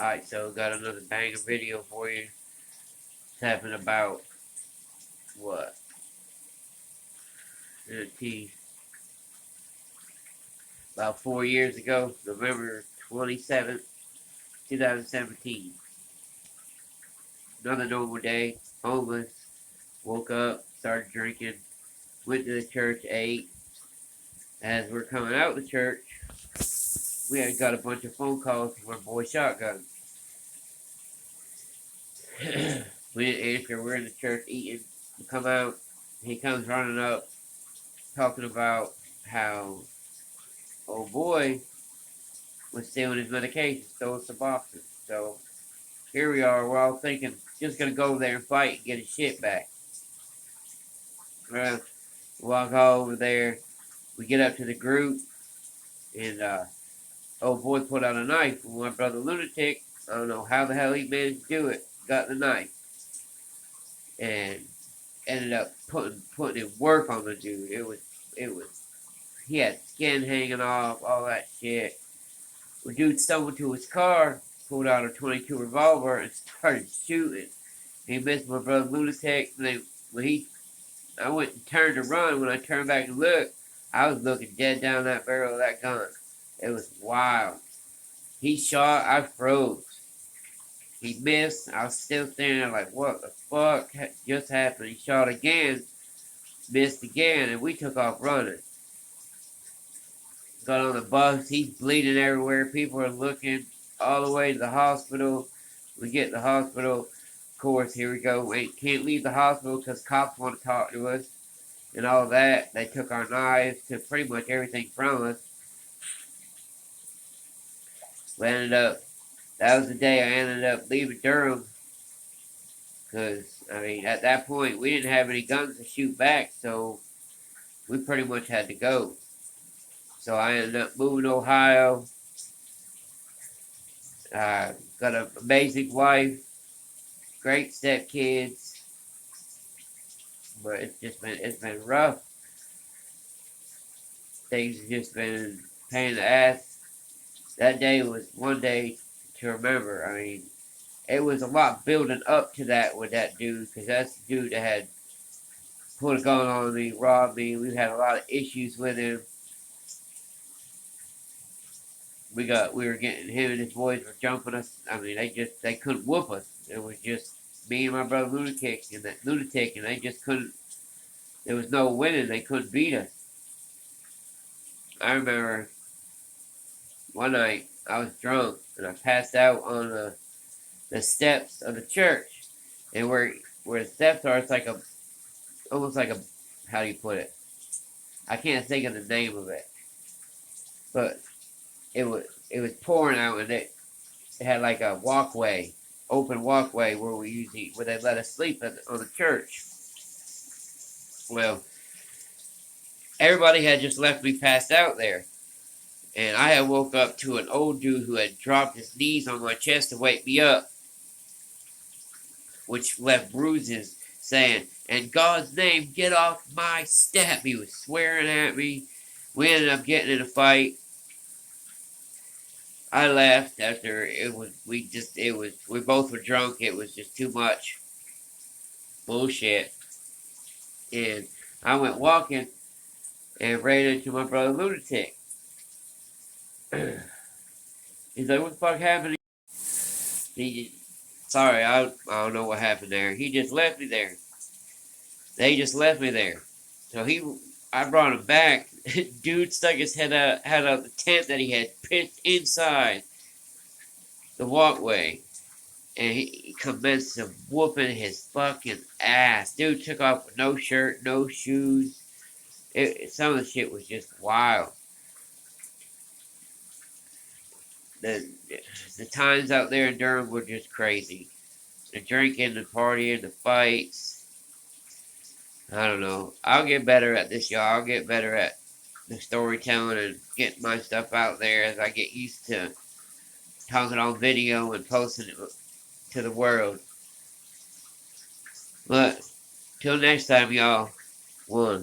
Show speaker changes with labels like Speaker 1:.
Speaker 1: Alright, so got another banger video for you. It's happened about, what? About 4 years ago, November 27th, 2017. Another normal day, homeless, woke up, started drinking, went to the church, ate. As we're coming out of the church, we had got a bunch of phone calls from our boy Shotgun. We didn't answer. We're in the church eating. We come out. He comes running up, talking about how old boy was stealing his medication, stole some boxes. So here we are. We're all thinking, just gonna go there and fight and get his shit back. Walk all over there. We get up to the group, and old boy put out a knife. My brother Lunatic, I don't know how the hell he managed to do it. Got the knife and ended up putting in work on the dude. It was he had skin hanging off, all that shit. The dude stumbled to his car, pulled out a .22 revolver, and started shooting. He missed my brother Lunatic. And then I went and turned to run. When I turned back and looked, I was looking dead down that barrel of that gun. It was wild. He shot, I froze. He missed. I was still standing there like, what the fuck just happened? He shot again, missed again, and we took off running. Got on the bus. He's bleeding everywhere. People are looking all the way to the hospital. We get to the hospital. Of course, here we go. We can't leave the hospital because cops want to talk to us and all that. They took our knives, took pretty much everything from us. We ended up, that was the day I ended up leaving Durham. Because, I mean, at that point, we didn't have any guns to shoot back, so we pretty much had to go. So I ended up moving to Ohio. Got an amazing wife, great stepkids, but it's been rough. Things have just been a pain in the ass. That day was one day to remember. I mean, it was a lot building up to that with that dude, because that's the dude that had put a gun on me, robbed me. We had a lot of issues with him. We were getting, him and his boys were jumping us. I mean, they couldn't whoop us. It was just me and my brother Lunatic, and they just couldn't. There was no winning. They couldn't beat us. I remember one night I was drunk and I passed out on the steps of the church, and where the steps are, it's like almost like a, how do you put it? I can't think of the name of it, but it was pouring out, and it had like a walkway, open walkway where they let us sleep on the church. Well, everybody had just left me passed out there, and I had woke up to an old dude who had dropped his knees on my chest to wake me up, which left bruises, saying, "In God's name, get off my step." He was swearing at me. We ended up getting in a fight. I left after we both were drunk. It was just too much bullshit. And I went walking and ran into my brother Lunatic. He's like, "What the fuck happened?" Sorry, I don't know what happened there. He just left me there. They just left me there. So I brought him back. Dude stuck his head out of the tent that he had pitched inside the walkway, and he commenced to whooping his fucking ass. Dude took off with no shirt, no shoes. Some of the shit was just wild. The times out there in Durham were just crazy. The drinking, the partying, the fights. I don't know. I'll get better at this, y'all. I'll get better at the storytelling and getting my stuff out there as I get used to talking on video and posting it to the world. But till next time, y'all. One.